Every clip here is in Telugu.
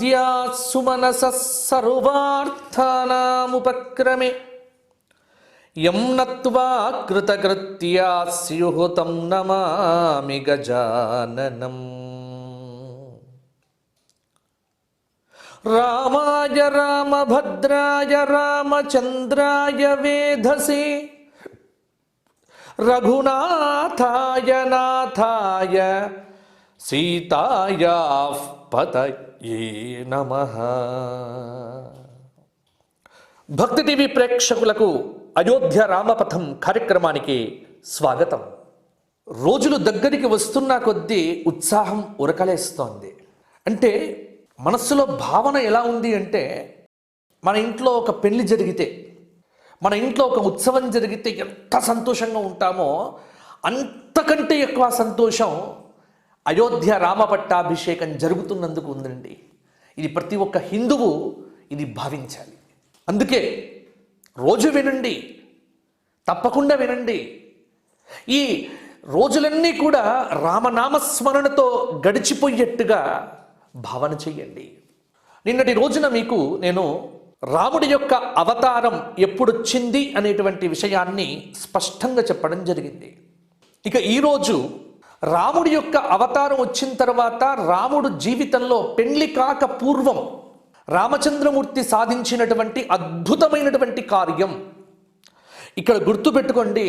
ఆద్యా సుమనసః సర్వార్థానాముపక్రమే యం నత్వా కృతకృత్యా స్యుః తం నమామి గజాననం. రామాయ రామభద్రాయ రామచంద్రాయ వేధసే రఘునాథాయ నాథాయ సీతాయాః పతయే నమః. భక్తి టీవీ ప్రేక్షకులకు అయోధ్య రామపథం కార్యక్రమానికి స్వాగతం. రోజులు దగ్గరికి వస్తున్న కొద్దీ ఉత్సాహం ఉరకలేస్తోంది. అంటే మనస్సులో భావన ఎలా ఉంది అంటే, మన ఇంట్లో ఒక పెళ్లి జరిగితే, మన ఇంట్లో ఒక ఉత్సవం జరిగితే ఎంత సంతోషంగా ఉంటామో అంతకంటే ఎక్కువ సంతోషం అయోధ్య రామపట్టాభిషేకం జరుగుతున్నందుకు ఉందండి. ఇది ప్రతి ఒక్క హిందువు ఇది భావించాలి. అందుకే రోజు వినండి, తప్పకుండా వినండి. ఈ రోజులన్నీ కూడా రామనామస్మరణతో గడిచిపోయేట్టుగా భావన చెయ్యండి. నిన్నటి రోజున మీకు నేను రాముడి యొక్క అవతారం ఎప్పుడొచ్చింది అనేటువంటి విషయాన్ని స్పష్టంగా చెప్పడం జరిగింది. ఇక ఈరోజు రాముడి యొక్క అవతారం వచ్చిన తర్వాత రాముడు జీవితంలో పెళ్లి కాక పూర్వం రామచంద్రమూర్తి సాధించినటువంటి అద్భుతమైనటువంటి కార్యం. ఇక్కడ గుర్తుపెట్టుకోండి,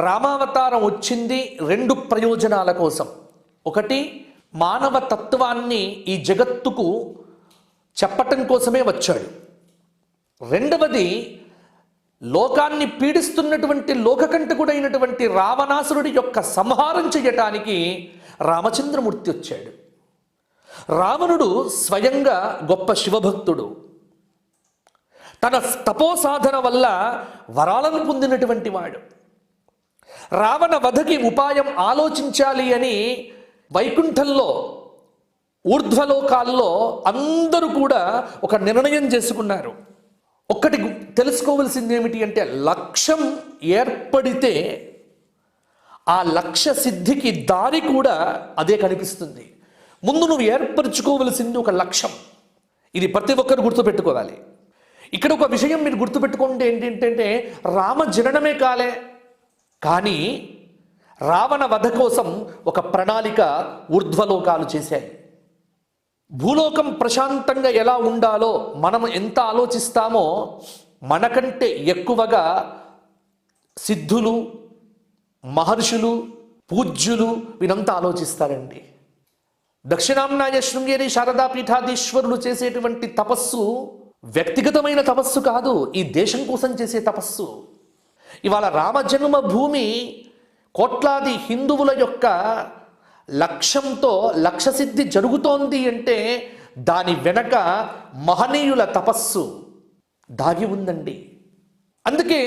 రామావతారం వచ్చింది రెండు ప్రయోజనాల కోసం. ఒకటి, మానవ తత్వాన్ని ఈ జగత్తుకు చెప్పటం కోసమే వచ్చాడు. రెండవది, లోకాన్ని పీడిస్తున్నటువంటి లోకకంటకుడైనటువంటి రావణాసురుడి యొక్క సంహారం చేయటానికి రామచంద్రమూర్తి వచ్చాడు. రావణుడు స్వయంగా గొప్ప శివభక్తుడు. తన తపోసాధన వల్ల వరాలను పొందినటువంటి వాడు. రావణ వధకి ఉపాయం ఆలోచించాలి అని వైకుంఠంలో ఊర్ధ్వలోకాల్లో అందరూ కూడా ఒక నిర్ణయం చేసుకున్నారు. ఒక్కటి తెలుసుకోవలసింది ఏమిటి అంటే, లక్ష్యం ఏర్పడితే ఆ లక్ష్య సిద్ధికి దారి కూడా అదే కనిపిస్తుంది. ముందు నువ్వు ఏర్పరచుకోవలసింది ఒక లక్ష్యం. ఇది ప్రతి ఒక్కరు గుర్తుపెట్టుకోవాలి. ఇక్కడ ఒక విషయం మీరు గుర్తుపెట్టుకోండి, ఏంటంటే రామ జననమే కాలే, కానీ రావణ వధ కోసం ఒక ప్రణాళిక ఊర్ధ్వలోకాలు చేశాయి. భూలోకం ప్రశాంతంగా ఎలా ఉండాలో మనం ఎంత ఆలోచిస్తామో మనకంటే ఎక్కువగా సిద్ధులు, మహర్షులు, పూజ్యులు వీరంతా ఆలోచిస్తారండి. దక్షిణాంనాయ శృంగేరి శారదాపీఠాధీశ్వరులు చేసేటువంటి తపస్సు వ్యక్తిగతమైన తపస్సు కాదు, ఈ దేశం కోసం చేసే తపస్సు. ఇవాళ రామజన్మ భూమి కోట్లాది హిందువుల యొక్క లక్ష్యంతో లక్ష్యసిద్ధి జరుగుతోంది అంటే దాని వెనక మహనీయుల తపస్సు దాగి ఉందండి. అందుకే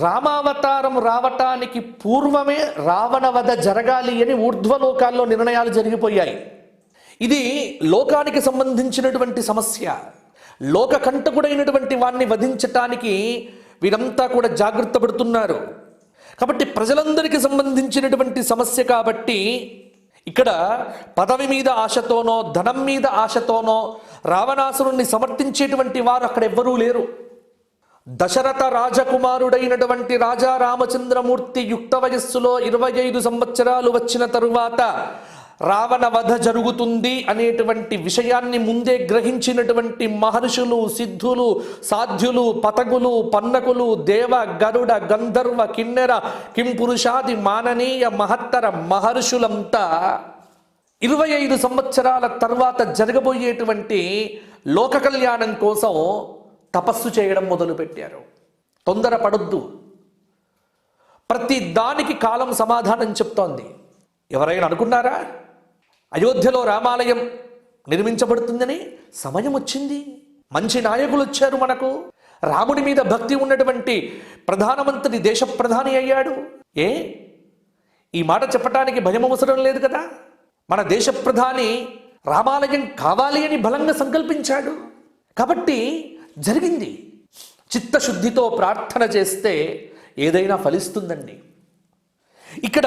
రామావతారం రావటానికి పూర్వమే రావణ వధ జరగాలి అని ఊర్ధ్వలోకాల్లో నిర్ణయాలు జరిగిపోయాయి. ఇది లోకానికి సంబంధించినటువంటి సమస్య. లోక కంటకుడైనటువంటి వాణ్ణి వధించటానికి వీరంతా కూడా జాగ్రత్త పడుతున్నారు. కాబట్టి ప్రజలందరికీ సంబంధించినటువంటి సమస్య కాబట్టి ఇక్కడ పదవి మీద ఆశతోనో ధనం మీద ఆశతోనో రావణాసురుణ్ణి సమర్థించేటువంటి వారు అక్కడ ఎవ్వరూ లేరు. దశరథ రాజకుమారుడైనటువంటి రాజా రామచంద్రమూర్తి యుక్త వయస్సులో 25 సంవత్సరాలు వచ్చిన తరువాత రావణ వధ జరుగుతుంది అనేటువంటి విషయాన్ని ముందే గ్రహించినటువంటి మహర్షులు, సిద్ధులు, సాధ్యులు, పతగులు, పన్నకులు, దేవ, గరుడ, గంధర్వ, కిన్నెర, కింపురుషాది మాననీయ మహత్తర మహర్షులంతా 25 సంవత్సరాల తర్వాత జరగబోయేటువంటి లోక కళ్యాణం కోసం తపస్సు చేయడం మొదలుపెట్టారు. తొందరపడొద్దు, ప్రతి దానికి కాలం సమాధానం చెప్తోంది. ఎవరైనా అనుకున్నారా అయోధ్యలో రామాలయం నిర్మించబడుతుందని? సమయం వచ్చింది, మంచి నాయకులు వచ్చారు. మనకు రాముడి మీద భక్తి ఉన్నటువంటి ప్రధానమంత్రి దేశ ప్రధాని అయ్యాడు. ఈ మాట చెప్పటానికి భయం అవసరం లేదు కదా. మన దేశ ప్రధాని రామాలయం కావాలి అని బలంగా సంకల్పించాడు కాబట్టి జరిగింది. చిత్తశుద్ధితో ప్రార్థన చేస్తే ఏదైనా ఫలిస్తుందండి. ఇక్కడ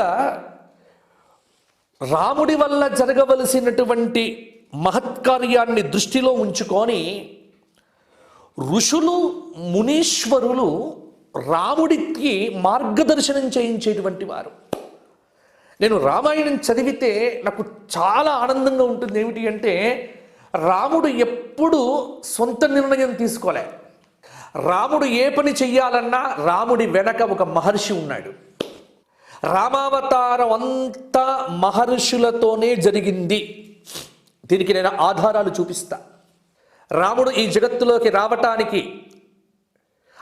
రాముడి వల్ల జరగవలసినటువంటి మహత్కార్యాన్ని దృష్టిలో ఉంచుకొని ఋషులు మునీశ్వరులు రాముడికి మార్గదర్శనం చేయించేటువంటి వారు. నేను రామాయణం చదివితే నాకు చాలా ఆనందంగా ఉంటుంది. ఏమిటి అంటే రాముడు ఎప్పుడు సొంత నిర్ణయం తీసుకోలే. రాముడు ఏ పని చెయ్యాలన్నా రాముడి వెనక ఒక మహర్షి ఉన్నాడు. రామావతారం అంతా మహర్షులతోనే జరిగింది. దీనికి నేను ఆధారాలు చూపిస్తా. రాముడు ఈ జగత్తులోకి రావటానికి,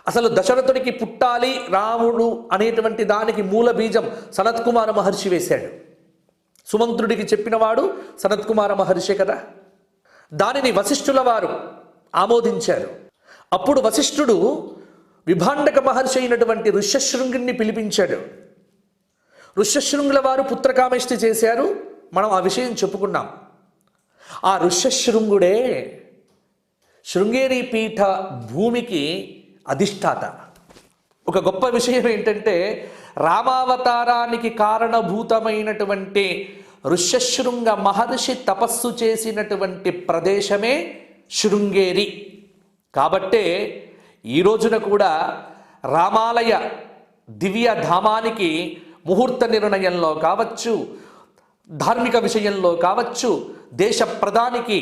అసలు దశరథుడికి పుట్టాలి రాముడు అనేటువంటి దానికి మూల బీజం సనత్కుమార మహర్షి వేశాడు. సుమంత్రుడికి చెప్పినవాడు సనత్కుమార మహర్షి కదా. దానిని వశిష్ఠుల వారు ఆమోదించారు. అప్పుడు వశిష్ఠుడు విభాండక మహర్షి అయినటువంటి ఋష్యశృంగుని పిలిపించాడు. ఋష్యశృంగుల వారు పుత్రకామేష్టి చేశారు. మనం ఆ విషయం చెప్పుకున్నాం. ఆ ఋష్యశృంగుడే శృంగేరి పీఠ భూమికి అధిష్టాత. ఒక గొప్ప విషయం ఏంటంటే రామావతారానికి కారణభూతమైనటువంటి ఋష్యశృంగ మహర్షి తపస్సు చేసినటువంటి ప్రదేశమే శృంగేరి. కాబట్టే ఈ రోజున కూడా రామాలయ దివ్య ధామానికి ముహూర్త నిర్ణయంలో కావచ్చు, ధార్మిక విషయంలో కావచ్చు, దేశ ప్రధానికి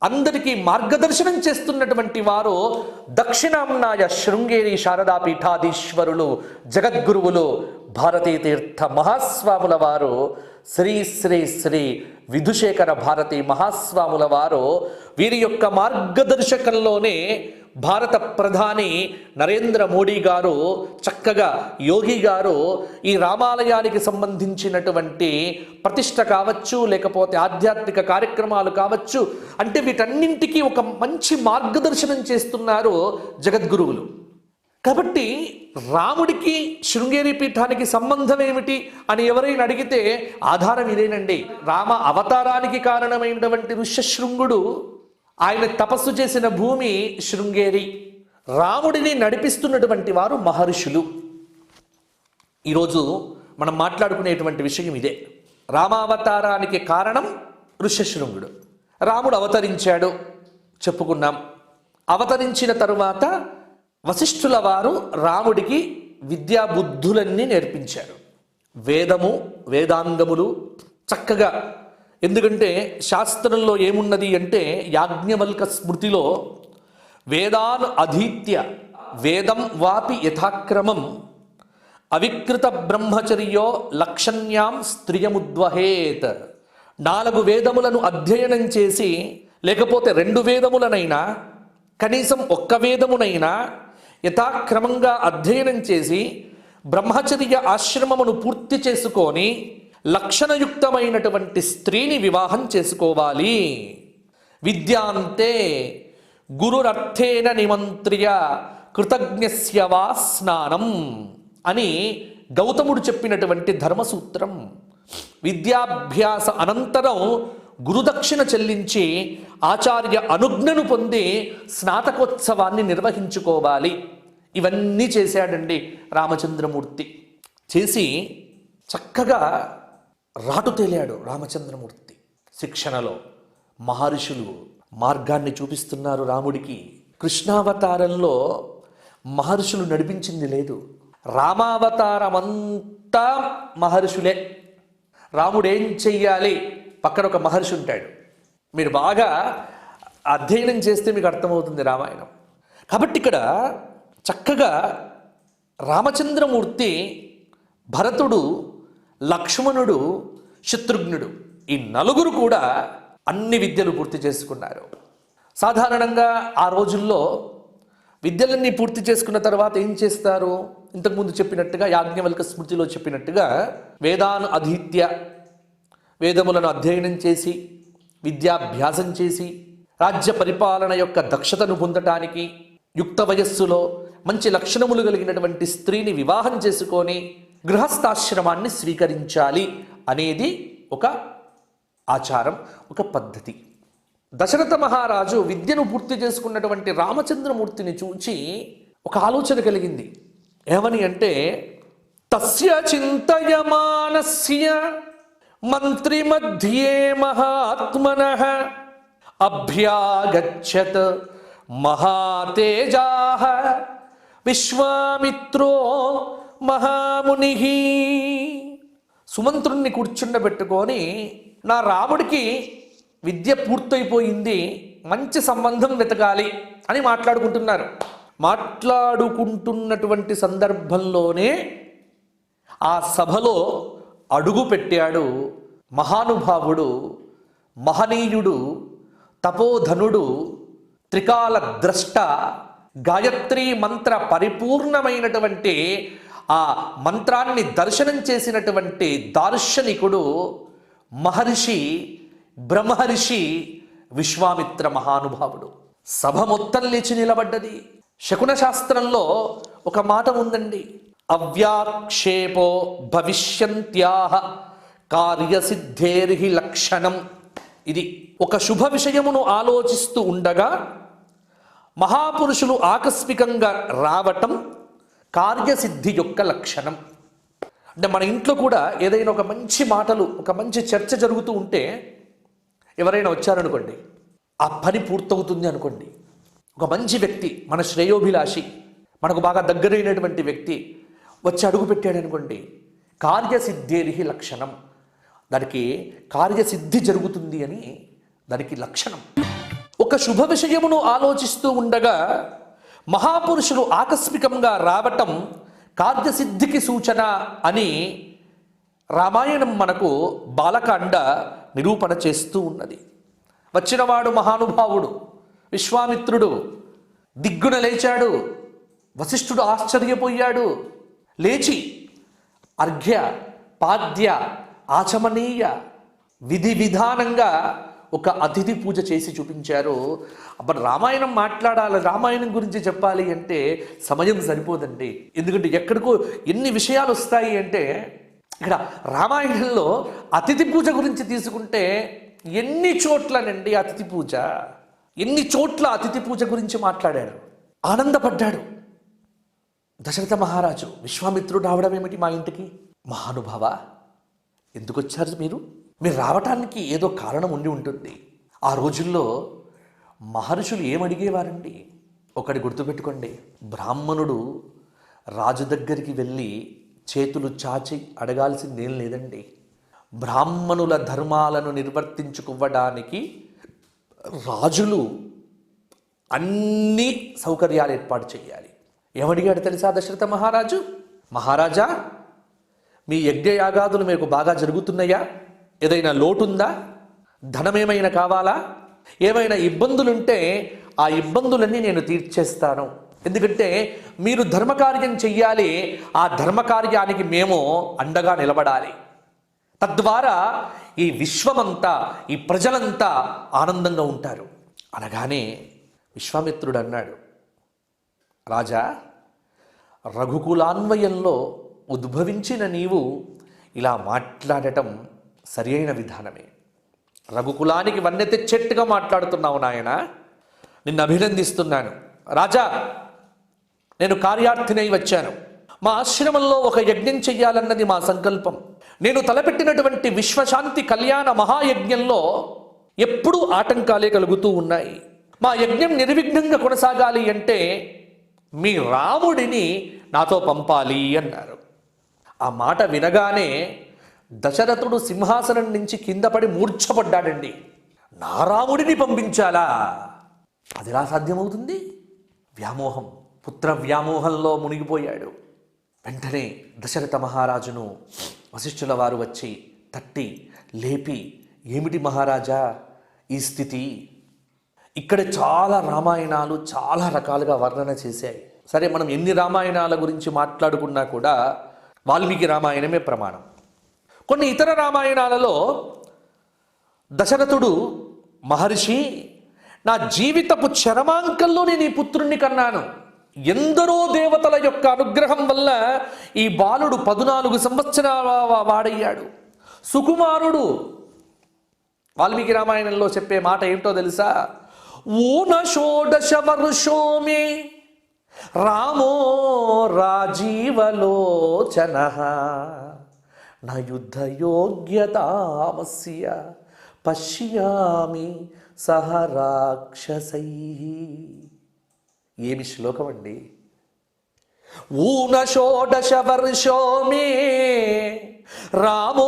అందరికీ మార్గదర్శనం చేస్తున్నటువంటి వారు దక్షిణాంనాయ శృంగేరి శారదా పీఠాధీశ్వరులు జగద్గురువులు భారతీ తీర్థ మహాస్వాముల వారు శ్రీ శ్రీ శ్రీ విధుశేఖర భారతీ మహాస్వాముల వారు. వీరి యొక్క మార్గదర్శకంలోనే భారత ప్రధాని నరేంద్ర మోడీ గారు, చక్కగా యోగి గారు ఈ రామాలయానికి సంబంధించినటువంటి ప్రతిష్ట కావచ్చు, లేకపోతే ఆధ్యాత్మిక కార్యక్రమాలు కావచ్చు, అంటే వీటన్నింటికీ ఒక మంచి మార్గదర్శనం చేస్తున్నారు జగద్గురువులు. కాబట్టి రాముడికి శృంగేరి పీఠానికి సంబంధం ఏమిటి అని ఎవరైనా అడిగితే ఆధారం ఇదేనండి. రామ అవతారానికి కారణమైనటువంటి ఋష్యశృంగుడు, ఆయన తపస్సు చేసిన భూమి శృంగేరి. రాముడిని నడిపిస్తున్నటువంటి వారు మహర్షులు. ఈరోజు మనం మాట్లాడుకునేటువంటి విషయం ఇదే. రామావతారానికి కారణం ఋష్యశృంగుడు. రాముడు అవతరించాడు చెప్పుకున్నాం. అవతరించిన తరువాత వశిష్ఠుల వారు రాముడికి విద్యాబుద్ధులన్నీ నేర్పించారు. వేదము, వేదాంగములు చక్కగా. ఎందుకంటే శాస్త్రంలో ఏమున్నది అంటే యాజ్ఞవల్క స్మృతిలో వేదాన్ అధీత్య వేదం వాపి యథాక్రమం అవికృత బ్రహ్మచర్యో లక్షణ్యాం స్త్రియముద్వహేత్. 4 వేదములను అధ్యయనం చేసి, లేకపోతే 2 వేదములనైనా, కనీసం 1 వేదమునైనా యథాక్రమంగా అధ్యయనం చేసి బ్రహ్మచర్య ఆశ్రమమును పూర్తి చేసుకొని లక్షణయుక్తమైనటువంటి స్త్రీని వివాహం చేసుకోవాలి. విద్యాంతే గురురర్థేన నిమంత్ర్య కృతజ్ఞస్య వా స్నానం అని గౌతముడు చెప్పినటువంటి ధర్మసూత్రం. విద్యాభ్యాస అనంతరం గురుదక్షిణ చెల్లించి ఆచార్య అనుజ్ఞను పొంది స్నాతకోత్సవాన్ని నిర్వహించుకోవాలి. ఇవన్నీ చేశాడండి రామచంద్రమూర్తి. చేసి చక్కగా రాటు తేలాడు రామచంద్రమూర్తి. శిక్షణలో మహర్షులు మార్గాన్ని చూపిస్తున్నారు రాముడికి. కృష్ణావతారంలో మహర్షులు నడిపించింది లేదు. రామావతారమంతా మహర్షులే. రాముడు ఏం చెయ్యాలి, పక్కన ఒక మహర్షి ఉంటాడు. మీరు బాగా అధ్యయనం చేస్తే మీకు అర్థమవుతుంది రామాయణం. కాబట్టి ఇక్కడ చక్కగా రామచంద్రమూర్తి, భరతుడు, లక్ష్మణుడు, శత్రుఘ్నుడు ఈ 4 కూడా అన్ని విద్యలు పూర్తి చేసుకున్నారు. సాధారణంగా ఆ రోజుల్లో విద్యలన్నీ పూర్తి చేసుకున్న తర్వాత ఏం చేస్తారు? ఇంతకుముందు చెప్పినట్టుగా యాజ్ఞవల్క స్మృతిలో చెప్పినట్టుగా వేదాను అధీత్య వేదములను అధ్యయనం చేసి విద్యాభ్యాసం చేసి రాజ్య పరిపాలన యొక్క దక్షతను పొందటానికి యుక్త వయస్సులో మంచి లక్షణములు కలిగినటువంటి స్త్రీని వివాహం చేసుకొని గృహస్థాశ్రమాన్ని స్వీకరించాలి అనేది ఒక ఆచారం, ఒక పద్ధతి. దశరథ మహారాజు విద్యను పూర్తి చేసుకున్నటువంటి రామచంద్రమూర్తిని చూచి ఒక ఆలోచన కలిగింది. ఏమని అంటే, తస్య చింతయమానస్య మంత్రి మధ్యే మహాత్మనః అభ్యాగచ్చత్ మహాతేజాః విశ్వామిత్రో మహాముని. సుమంత్రుణ్ణి కూర్చుండబెట్టుకొని నా రాముడికి విద్య పూర్తయిపోయింది, మంచి సంబంధం వెతకాలి అని మాట్లాడుకుంటున్నారు. మాట్లాడుకుంటున్నటువంటి సందర్భంలోనే ఆ సభలో అడుగు పెట్టాడు మహానుభావుడు, మహనీయుడు, తపోధనుడు, త్రికాల ద్రష్ట, గాయత్రీ మంత్ర పరిపూర్ణమైనటువంటి ఆ మంత్రాన్ని దర్శనం చేసినటువంటి దార్శనికుడు, మహర్షి, బ్రహ్మర్షి విశ్వామిత్ర మహానుభావుడు. సభ మొత్తం లేచి నిలబడ్డది. శకున శాస్త్రంలో ఒక మాట ఉందండి, అవ్యాక్షేపో భవిష్యంత్యాః కార్యసిద్ధేర్హి లక్షణం. ఇది ఒక శుభ విషయమును ఆలోచిస్తూ ఉండగా మహాపురుషులు ఆకస్మికంగా రావటం కార్యసిద్ధి యొక్క లక్షణం. అంటే మన ఇంట్లో కూడా ఏదైనా ఒక మంచి మాటలు, ఒక మంచి చర్చ జరుగుతూ ఉంటే ఎవరైనా వచ్చారనుకోండి, ఆ పని పూర్తవుతుంది అనుకోండి. ఒక మంచి వ్యక్తి, మన శ్రేయోభిలాషి, మనకు బాగా దగ్గరైనటువంటి వ్యక్తి వచ్చి అడుగు పెట్టాడు అనుకోండి, కార్యసిద్ధేరిహి లక్షణం, దానికి కార్యసిద్ధి జరుగుతుంది అని దానికి లక్షణం. ఒక శుభ విషయమును ఆలోచిస్తూ ఉండగా మహాపురుషులు ఆకస్మికంగా రావటం కార్యసిద్ధికి సూచన అని రామాయణం మనకు బాలకాండ నిరూపణ చేస్తూ ఉన్నది. వచ్చినవాడు మహానుభావుడు విశ్వామిత్రుడు దిగ్గున లేచాడు. వశిష్ఠుడు ఆశ్చర్యపోయాడు. లేచి అర్ఘ్య పాద్య ఆచమనీయ విధి విధానంగా ఒక అతిథి పూజ చేసి చూపించారు. అప్పుడు రామాయణం మాట్లాడాలి, రామాయణం గురించి చెప్పాలి అంటే సమయం సరిపోదండి. ఎందుకంటే ఎక్కడికో ఎన్ని విషయాలు వస్తాయి అంటే, ఇక్కడ రామాయణంలో అతిథి పూజ గురించి తీసుకుంటే ఎన్ని చోట్లనండి అతిథి పూజ, ఎన్ని చోట్ల అతిథి పూజ గురించి మాట్లాడాడు. ఆనందపడ్డాడు దశరథ మహారాజు. విశ్వామిత్రుడు రావడం ఏమిటి మా ఇంటికి? మహానుభావ, ఎందుకు వచ్చారు మీరు? మీరు రావటానికి ఏదో కారణం ఉండి ఉంటుంది. ఆ రోజుల్లో మహర్షులు ఏమడిగేవారండి? ఒకటి గుర్తుపెట్టుకోండి, బ్రాహ్మణుడు రాజు దగ్గరికి వెళ్ళి చేతులు చాచి అడగాల్సిందేం లేదండి. బ్రాహ్మణుల ధర్మాలను నిర్వర్తించుకోవడానికి రాజులు అన్ని సౌకర్యాలు ఏర్పాటు చేయాలి. ఏమడిగాడు తెలుసా దశరథ మహారాజు? మహారాజా, మీ యజ్ఞయాగాదులు మీకు బాగా జరుగుతున్నాయా? ఏదైనా లోటుందా? ధనమేమైనా కావాలా? ఏమైనా ఇబ్బందులుంటే ఆ ఇబ్బందులన్నీ నేను తీర్చేస్తాను. ఎందుకంటే మీరు ధర్మకార్యం చెయ్యాలి, ఆ ధర్మకార్యానికి మేము అండగా నిలబడాలి. తద్వారా ఈ విశ్వమంతా, ఈ ప్రజలంతా ఆనందంగా ఉంటారు. అనగానే విశ్వామిత్రుడు అన్నాడు, రాజా, రఘుకులాన్వయంలో ఉద్భవించిన నీవు ఇలా మాట్లాడటం సరి అయిన విధానమే. రఘుకులానికి వన్నె తెచ్చేట్టుగా మాట్లాడుతున్నావు నాయన, నిన్ను అభినందిస్తున్నాను. రాజా, నేను కార్యార్థినై వచ్చాను. మా ఆశ్రమంలో ఒక యజ్ఞం చెయ్యాలన్నది మా సంకల్పం. నేను తలపెట్టినటువంటి విశ్వశాంతి కళ్యాణ మహాయజ్ఞంలో ఎప్పుడూ ఆటంకాలే కలుగుతూ ఉన్నాయి. మా యజ్ఞం నిర్విఘ్నంగా కొనసాగాలి అంటే మీ రాముడిని నాతో పంపాలి అన్నారు. ఆ మాట వినగానే దశరథుడు సింహాసనం నుంచి కింద పడి మూర్ఛపడ్డాడండి. నా రాముడిని పంపించాలా? అదిలా సాధ్యమవుతుంది? వ్యామోహం, పుత్ర వ్యామోహంలో మునిగిపోయాడు. వెంటనే దశరథ మహారాజును వశిష్ఠుల వారు వచ్చి తట్టి లేపి, ఏమిటి మహారాజా ఈ స్థితి? ఇక్కడ చాలా రామాయణాలు చాలా రకాలుగా వర్ణన చేశాయి. సరే, మనం ఎన్ని రామాయణాల గురించి మాట్లాడుకున్నా కూడా వాల్మీకి రామాయణమే ప్రమాణం. కొన్ని ఇతర రామాయణాలలో దశరథుడు మహర్షి, నా జీవితపు చరమాంకంలో నేను ఈ పుత్రుణ్ణి కన్నాను. ఎందరో దేవతల యొక్క అనుగ్రహం వల్ల ఈ బాలుడు 14 సంవత్సరాల వాడయ్యాడు. సుకుమారుడు. వాల్మీకి రామాయణంలో చెప్పే మాట ఏంటో తెలుసా? ఊన షోడశ వర్షో మే రామో రాజీవలోచనః న యుద్ధ యోగ్యతామస్య పశ్యామి సహ రాక్షసై. ఏమి శ్లోకం అండి! ఊనషోడశ వర్షో మే రామో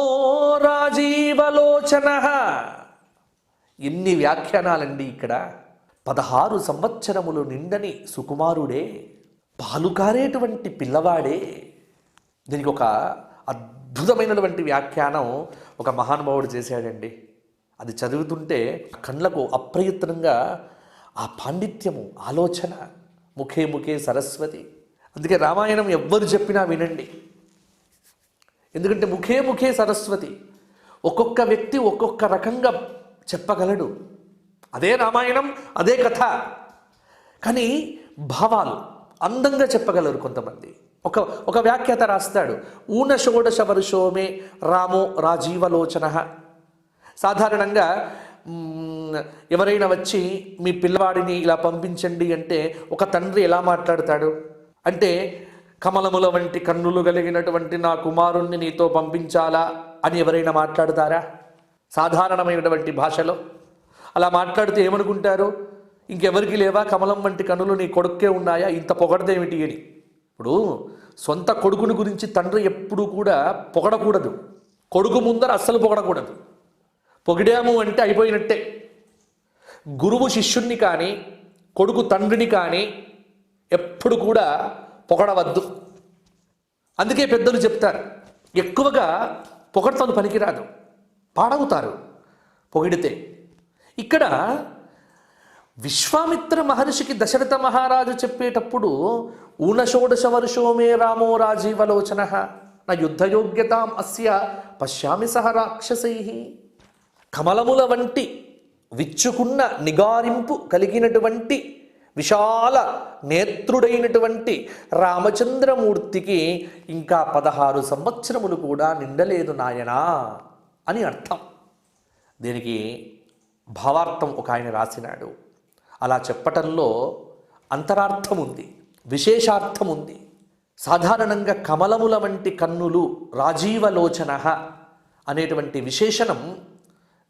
రాజీవలోచన. ఎన్ని వ్యాఖ్యానాలండి ఇక్కడ! 16 సంవత్సరములు నిండని సుకుమారుడే, పాలుకారేటువంటి పిల్లవాడే. దీనికి ఒక అద్భుతమైనటువంటి వ్యాఖ్యానం ఒక మహానుభావుడు చేశాడండి. అది చదువుతుంటే కళ్ళకు అప్రయత్నంగా ఆ పాండిత్యము, ఆలోచన, ముఖే ముఖే సరస్వతి. అందుకే రామాయణం ఎవ్వరు చెప్పినా వినండి, ఎందుకంటే ముఖే ముఖే సరస్వతి. ఒక్కొక్క వ్యక్తి ఒక్కొక్క రకంగా చెప్పగలడు. అదే రామాయణం, అదే కథ, కానీ భావాలు అందంగా చెప్పగలరు కొంతమంది. ఒక వ్యాఖ్యాత రాస్తాడు, ఊన షోడశ వర్షోమే రామో రాజీవలోచన. సాధారణంగా ఎవరైనా వచ్చి మీ పిల్లవాడిని ఇలా పంపించండి అంటే ఒక తండ్రి ఎలా మాట్లాడతాడు అంటే, కమలముల వంటి కన్నులు కలిగినటువంటి నా కుమారుణ్ణి నీతో పంపించాలా అని ఎవరైనా మాట్లాడతారా? సాధారణమైనటువంటి భాషలో అలా మాట్లాడితే ఏమనుకుంటారు? ఇంకెవరికి లేవా కమలం వంటి కన్నులు, నీ కొడుక్కే ఉన్నాయా, ఇంత పొగడదేమిటి అని. ఇప్పుడు సొంత కొడుకుని గురించి తండ్రి ఎప్పుడూ కూడా పొగడకూడదు. కొడుకు ముందర అస్సలు పొగడకూడదు. పొగిడాము అంటే అయిపోయినట్టే. గురువు శిష్యుణ్ణి కానీ కొడుకు తండ్రిని కానీ ఎప్పుడు కూడా పొగడవద్దు. అందుకే పెద్దలు చెప్తారు, ఎక్కువగా పొగడతను పనికిరాదు, పాడవుతారు పొగిడితే. ఇక్కడ విశ్వామిత్ర మహర్షికి దశరథ మహారాజు చెప్పేటప్పుడు ఊనషోడశ వర్షోమే రామో రాజీవలోచన నా యుద్ధయోగ్యతాం అస్య పశ్యామి సహ రాక్షసై. కమలముల వంటి విచ్చుకున్న నిగారింపు కలిగినటువంటి విశాల నేత్రుడైనటువంటి రామచంద్రమూర్తికి ఇంకా 16 సంవత్సరములు కూడా నిండలేదు నాయనా అని అర్థం. దీనికి భావార్థం ఒక ఆయన రాసినాడు. అలా చెప్పటంలో అంతరార్థం ఉంది, విశేషార్థం ఉంది. సాధారణంగా కమలముల వంటి కన్నులు, రాజీవలోచన అనేటువంటి విశేషణం,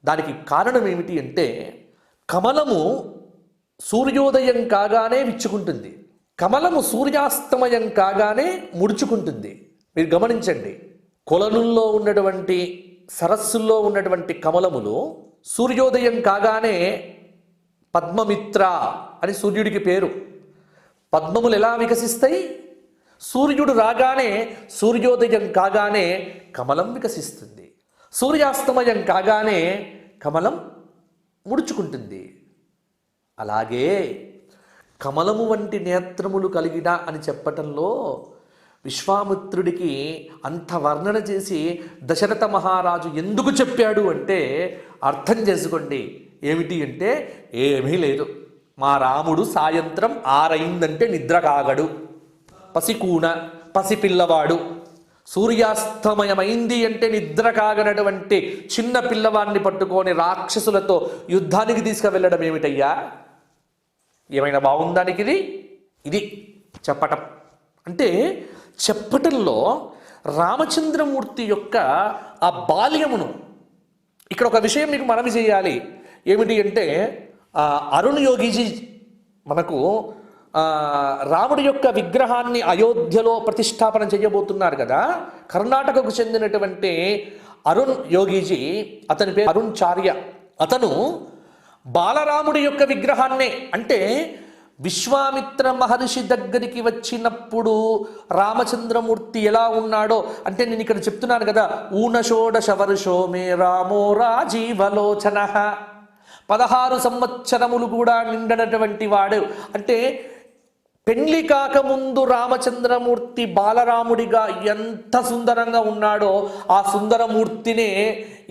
దానికి కారణం ఏమిటి అంటే, కమలము సూర్యోదయం కాగానే విచ్చుకుంటుంది, కమలము సూర్యాస్తమయం కాగానే ముడుచుకుంటుంది. మీరు గమనించండి, కొలనుల్లో ఉన్నటువంటి సరస్సుల్లో ఉన్నటువంటి కమలములు సూర్యోదయం కాగానే పద్మమిత్ర అని సూర్యుడికి పేరు. పద్మములు ఎలా వికసిస్తాయి? సూర్యుడు రాగానే, సూర్యోదయం కాగానే కమలం వికసిస్తుంది, సూర్యాస్తమయం కాగానే కమలం ముడుచుకుంటుంది. అలాగే కమలము వంటి నేత్రములు కలిగిన అని చెప్పటంలో విశ్వామిత్రుడికి అంత వర్ణన చేసి దశరథ మహారాజు ఎందుకు చెప్పాడు అంటే, అర్థం చేసుకోండి. ఏమిటి అంటే, ఏమీ లేదు, మా రాముడు సాయంత్రం 6 అయిందంటే నిద్ర కాగడు, పసికూన పసిపిల్లవాడు. సూర్యాస్తమయమైంది అంటే నిద్ర కాగనటువంటి చిన్న పిల్లవాడిని పట్టుకొని రాక్షసులతో యుద్ధానికి తీసుకువెళ్ళడం ఏమిటయ్యా? ఏమైనా బాగుందానికి ఇది చెప్పటం అంటే, చెప్పటంలో రామచంద్రమూర్తి యొక్క ఆ బాల్యమును. ఇక్కడ ఒక విషయం మీకు మనవి చేయాలి. ఏమిటి అంటే, అరుణ్ యోగిజీ మనకు రాముడి యొక్క విగ్రహాన్ని అయోధ్యలో ప్రతిష్టాపన చేయబోతున్నారు కదా. కర్ణాటకకు చెందినటువంటి అరుణ్ యోగిజీ, అతని పేరు అరుణ్ చార్య. అతను బాలరాముడి యొక్క విగ్రహాన్నే, అంటే విశ్వామిత్ర మహర్షి దగ్గరికి వచ్చినప్పుడు రామచంద్రమూర్తి ఎలా ఉన్నాడో, అంటే నేను ఇక్కడ చెప్తున్నాను కదా, ఊనషోడశ వర్షో మే రామో రాజీవలోచన, 16 సంవత్సరములు కూడా నిండనటువంటి వాడు. అంటే పెళ్లి కాకముందు రామచంద్రమూర్తి బాలరాముడిగా ఎంత సుందరంగా ఉన్నాడో, ఆ సుందరమూర్తినే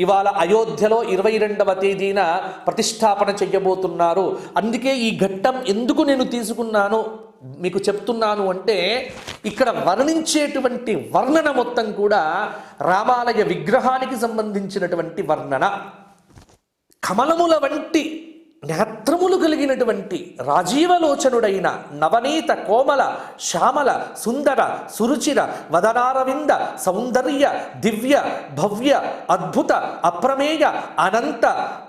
ఇవాళ అయోధ్యలో 22వ తేదీన ప్రతిష్టాపన చెయ్యబోతున్నారు. అందుకే ఈ ఘట్టం ఎందుకు నేను తీసుకున్నాను మీకు చెప్తున్నాను అంటే, ఇక్కడ వర్ణించేటువంటి వర్ణన మొత్తం కూడా రామాలయ విగ్రహానికి సంబంధించినటువంటి వర్ణన. కమలముల వంటి నేత్రములు కలిగినటువంటి రాజీవలోచనుడైన నవనీత కోమల శ్యామల సుందర సురుచిర వదనారవింద సౌందర్య దివ్య భవ్య అద్భుత అప్రమేయ అనంత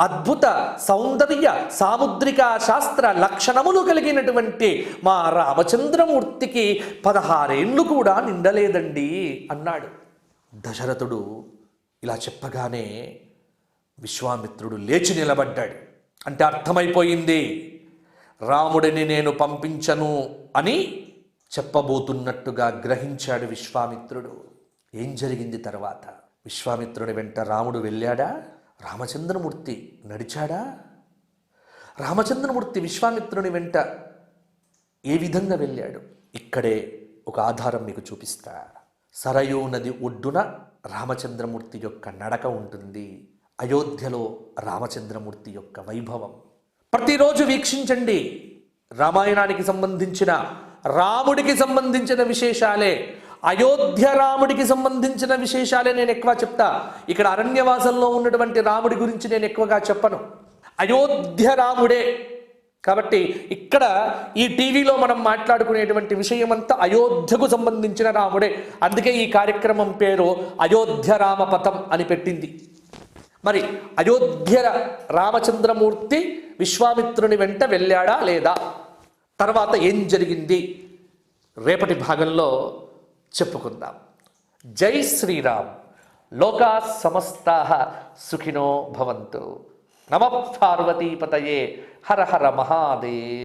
అద్భుత సౌందర్య సాముద్రిక శాస్త్ర లక్షణములు కలిగినటువంటి మా రామచంద్రమూర్తికి 16 ఏళ్ళు కూడా నిండలేదండి అన్నాడు. దశరథుడు ఇలా చెప్పగానే విశ్వామిత్రుడు లేచి నిలబడ్డాడు. అంటే అర్థమైపోయింది, రాముడిని నేను పంపించను అని చెప్పబోతున్నట్టుగా గ్రహించాడు విశ్వామిత్రుడు. ఏం జరిగింది తర్వాత? విశ్వామిత్రుడి వెంట రాముడు వెళ్ళాడా? రామచంద్రమూర్తి నడిచాడా? రామచంద్రమూర్తి విశ్వామిత్రుని వెంట ఏ విధంగా వెళ్ళాడు? ఇక్కడే ఒక ఆధారం మీకు చూపిస్తా. సరయూ నది ఒడ్డున రామచంద్రమూర్తి యొక్క నడక ఉంటుంది. అయోధ్యలో రామచంద్రమూర్తి యొక్క వైభవం ప్రతిరోజు వీక్షించండి. రామాయణానికి సంబంధించిన రాముడికి సంబంధించిన విశేషాలే, అయోధ్య రాముడికి సంబంధించిన విశేషాలే నేను ఎక్కువ చెప్తా. ఇక్కడ అరణ్యవాసంలో ఉన్నటువంటి రాముడి గురించి నేను ఎక్కువగా చెప్పను. అయోధ్య రాముడే కాబట్టి ఇక్కడ ఈ టీవీలో మనం మాట్లాడుకునేటువంటి విషయం అంతా అయోధ్యకు సంబంధించిన రాముడే. అందుకే ఈ కార్యక్రమం పేరు అయోధ్య రామపథం అని పెట్టింది. మరి అయోధ్య రామచంద్రమూర్తి విశ్వామిత్రుని వెంట వెళ్ళాడా లేదా? తర్వాత ఏం జరిగింది? రేపటి భాగంలో చెప్పుకుందాం. జై శ్రీరామ్. లోకా సమస్తాః సుఖినో భవంతు. నమః పార్వతీపతయే. హర హర మహాదేవ్.